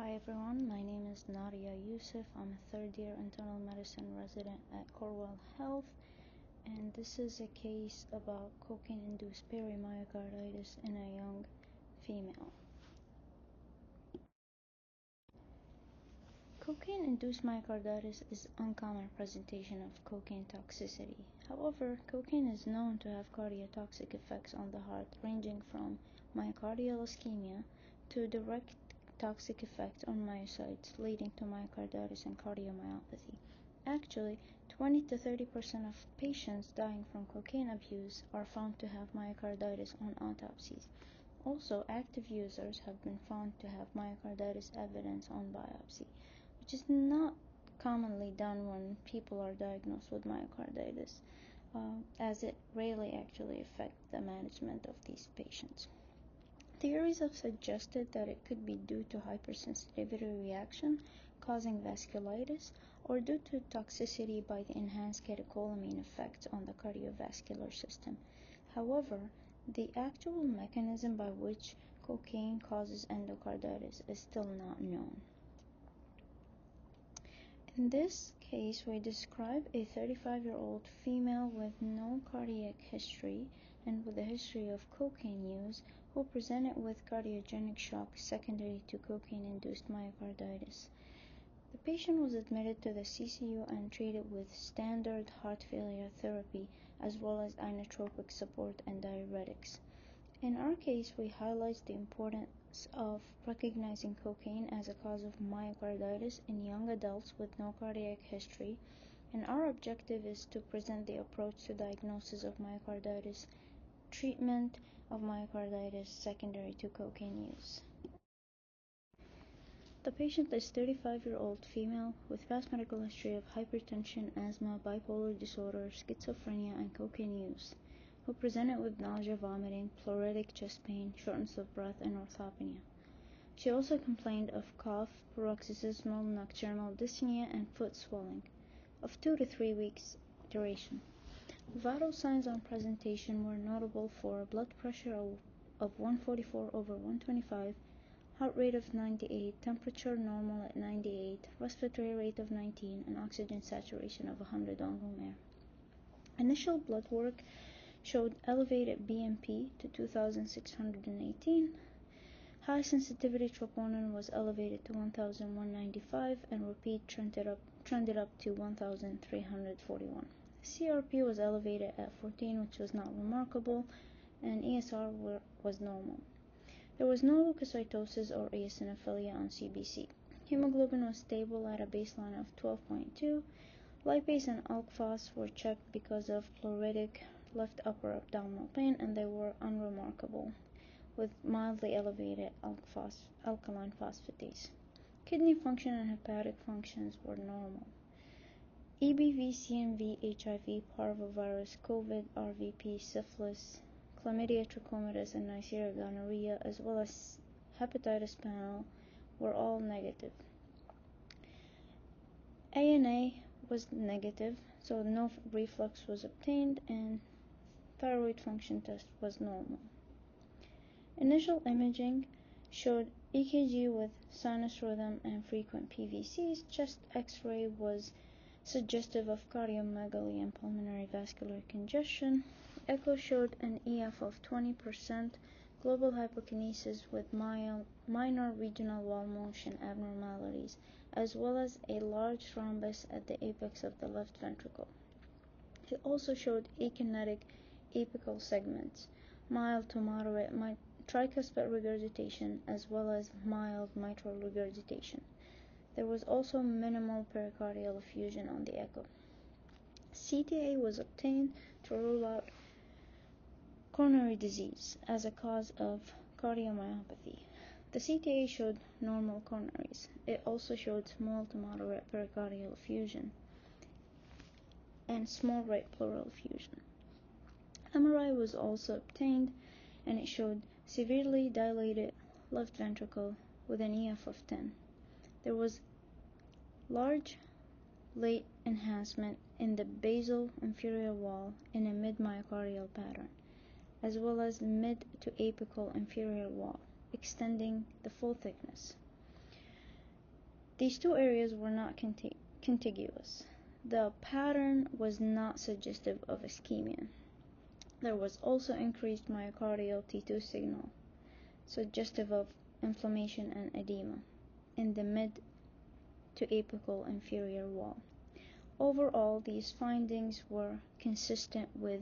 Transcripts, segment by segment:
Hi everyone, my name is Nadia. I'm a third year internal medicine resident at Cornwall Health, and this is a case about cocaine-induced perimyocarditis in a young female. Cocaine-induced myocarditis is an uncommon presentation of cocaine toxicity. However, cocaine is known to have cardiotoxic effects on the heart, ranging from myocardial ischemia to direct toxic effect on myocytes, leading to myocarditis and cardiomyopathy. Actually, 20 to 30% of patients dying from cocaine abuse are found to have myocarditis on autopsies. Also, active users have been found to have myocarditis evidence on biopsy, which is not commonly done when people are diagnosed with myocarditis, as it rarely actually affects the management of these patients. Theories have suggested that it could be due to hypersensitivity reaction causing vasculitis, or due to toxicity by the enhanced catecholamine effects on the cardiovascular system. However, the actual mechanism by which cocaine causes endocarditis is still not known. In this case, we describe a 35-year-old female with no cardiac history and with a history of cocaine use who presented with cardiogenic shock secondary to cocaine-induced myocarditis. The patient was admitted to the CCU and treated with standard heart failure therapy as well as inotropic support and diuretics. In our case, we highlight the importance of recognizing cocaine as a cause of myocarditis in young adults with no cardiac history, and our objective is to present the approach to diagnosis of myocarditis, treatment of myocarditis secondary to cocaine use. The patient is 35-year-old female with past medical history of hypertension, asthma, bipolar disorder, schizophrenia, and cocaine use, who presented with nausea, vomiting, pleuritic chest pain, shortness of breath, and orthopnea. She also complained of cough, paroxysmal nocturnal dyspnea, and foot swelling of 2 to 3 weeks duration. Vital signs on presentation were notable for blood pressure of 144/125, heart rate of 98, temperature normal at 98, respiratory rate of 19, and oxygen saturation of 100 on room air. Initial blood work showed elevated BNP to 2,618. High sensitivity troponin was elevated to 1,195, and repeat trended up to 1,341. CRP was elevated at 14, which was not remarkable, and ESR was normal. There was no leukocytosis or eosinophilia on CBC. Hemoglobin was stable at a baseline of 12.2. Lipase and alk phos were checked because of pleuritic left upper abdominal pain, and they were unremarkable, with mildly elevated alkaline phosphatase. Kidney function and hepatic functions were normal. EBV, CMV, HIV, parvovirus, COVID, RVP, syphilis, chlamydia trachomatis, and Neisseria gonorrhea, as well as hepatitis panel, were all negative. ANA was negative, so no reflux was obtained, and thyroid function test was normal. Initial imaging showed EKG with sinus rhythm and frequent PVCs. Chest X-ray was suggestive of cardiomegaly and pulmonary vascular congestion. Echo showed an EF of 20%, global hypokinesis with minor regional wall motion abnormalities, as well as a large thrombus at the apex of the left ventricle. It also showed akinetic apical segments, mild to moderate tricuspid regurgitation, as well as mild mitral regurgitation. There was also minimal pericardial effusion on the echo. CTA was obtained to rule out coronary disease as a cause of cardiomyopathy. The CTA showed normal coronaries. It also showed small to moderate pericardial effusion and small right pleural effusion. MRI was also obtained, and it showed severely dilated left ventricle with an EF of 10. There was large late enhancement in the basal inferior wall in a mid-myocardial pattern, as well as mid to apical inferior wall, extending the full thickness. These two areas were not contiguous. The pattern was not suggestive of ischemia. There was also increased myocardial T2 signal, suggestive of inflammation and edema in the mid to apical inferior wall. Overall, these findings were consistent with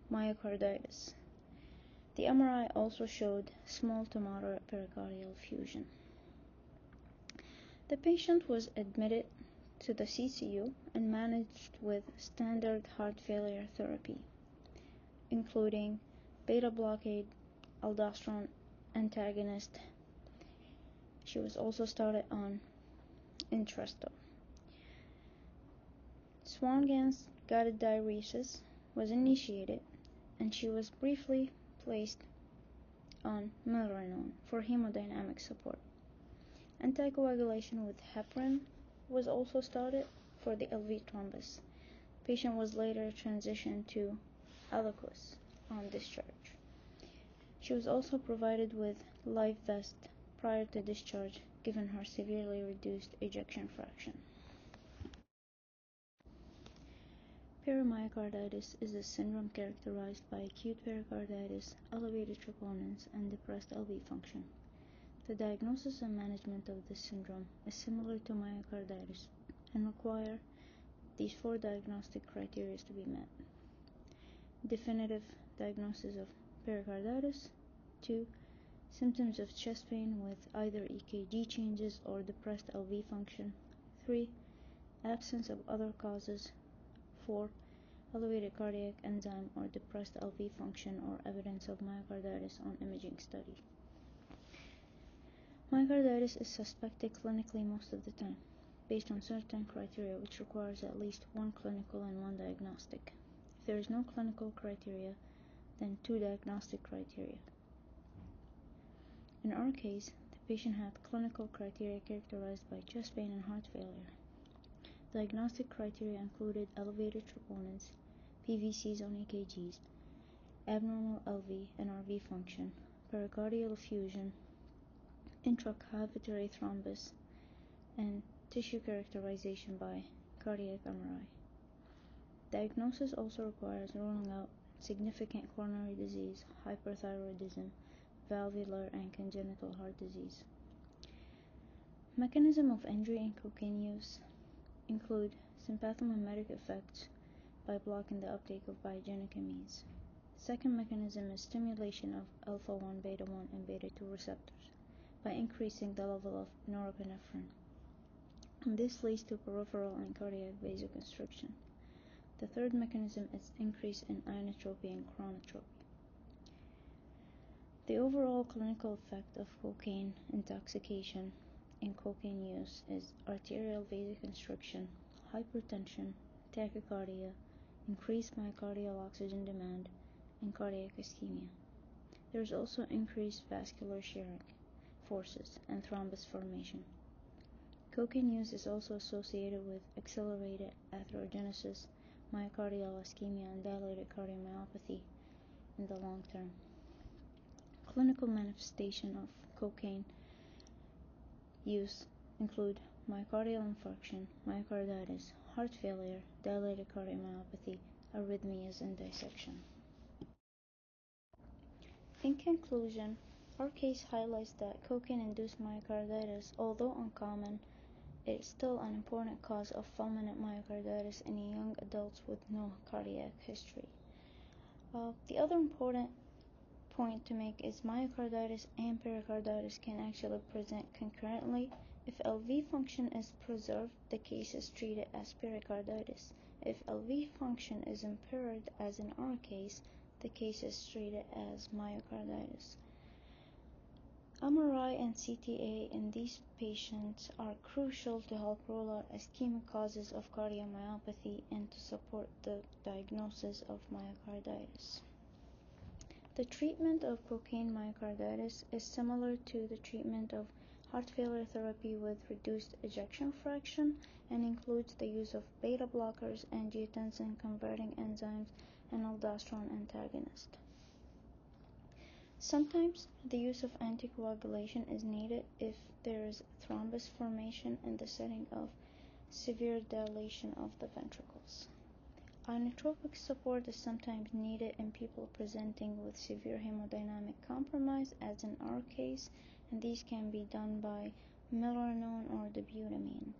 myocarditis. The MRI also showed small to moderate pericardial effusion. The patient was admitted to the CCU and managed with standard heart failure therapy, including beta blockade, aldosterone antagonist. She was also started on Entresto. Swan-Ganz guided diuresis was initiated, and she was briefly placed on milrinone for hemodynamic support. Anticoagulation with heparin was also started for the LV thrombus. The patient was later transitioned to Eliquis on discharge. She was also provided with life vest prior to discharge, given her severely reduced ejection fraction. Perimyocarditis is a syndrome characterized by acute pericarditis, elevated troponins, and depressed LV function. The diagnosis and management of this syndrome is similar to myocarditis and require these 4 diagnostic criteria to be met. Definitive diagnosis of pericarditis. 2. Symptoms of chest pain with either EKG changes or depressed LV function. 3. Absence of other causes. 4. Elevated cardiac enzyme or depressed LV function or evidence of myocarditis on imaging study. Myocarditis is suspected clinically most of the time, based on certain criteria which requires at least 1 clinical and 1 diagnostic. If there is no clinical criteria, then 2 diagnostic criteria. In our case, the patient had clinical criteria characterized by chest pain and heart failure. Diagnostic criteria included elevated troponins, PVCs on EKGs, abnormal LV and RV function, pericardial effusion, intracavitary thrombus, and tissue characterization by cardiac MRI. Diagnosis also requires ruling out significant coronary disease, hyperthyroidism, valvular and congenital heart disease. Mechanism of injury in cocaine use include sympathomimetic effects by blocking the uptake of biogenic amines. Second mechanism is stimulation of alpha-1, beta-1, and beta-2 receptors by increasing the level of norepinephrine. And this leads to peripheral and cardiac vasoconstriction. The third mechanism is increase in inotropy and chronotropy. The overall clinical effect of cocaine intoxication in cocaine use is arterial vasoconstriction, hypertension, tachycardia, increased myocardial oxygen demand, and cardiac ischemia. There is also increased vascular shearing forces and thrombus formation. Cocaine use is also associated with accelerated atherogenesis, myocardial ischemia, and dilated cardiomyopathy in the long term. Clinical manifestation of cocaine use include myocardial infarction, myocarditis, heart failure, dilated cardiomyopathy, arrhythmias, and dissection. In conclusion, our case highlights that cocaine-induced myocarditis, although uncommon, is still an important cause of fulminant myocarditis in young adults with no cardiac history. The other important point to make is myocarditis and pericarditis can actually present concurrently. If LV function is preserved, the case is treated as pericarditis. If LV function is impaired, as in our case, the case is treated as myocarditis. MRI and CTA in these patients are crucial to help rule out ischemic causes of cardiomyopathy and to support the diagnosis of myocarditis. The treatment of cocaine myocarditis is similar to the treatment of heart failure therapy with reduced ejection fraction and includes the use of beta blockers, angiotensin converting enzymes, and aldosterone antagonist. Sometimes the use of anticoagulation is needed if there is thrombus formation in the setting of severe dilation of the ventricles. Inotropic support is sometimes needed in people presenting with severe hemodynamic compromise, as in our case, and these can be done by milrinone or dobutamine.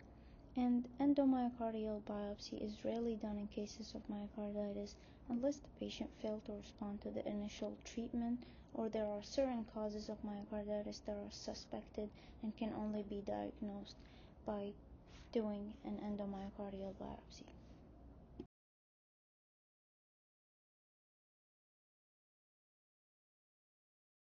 And endomyocardial biopsy is rarely done in cases of myocarditis unless the patient failed to respond to the initial treatment, or there are certain causes of myocarditis that are suspected and can only be diagnosed by doing an endomyocardial biopsy.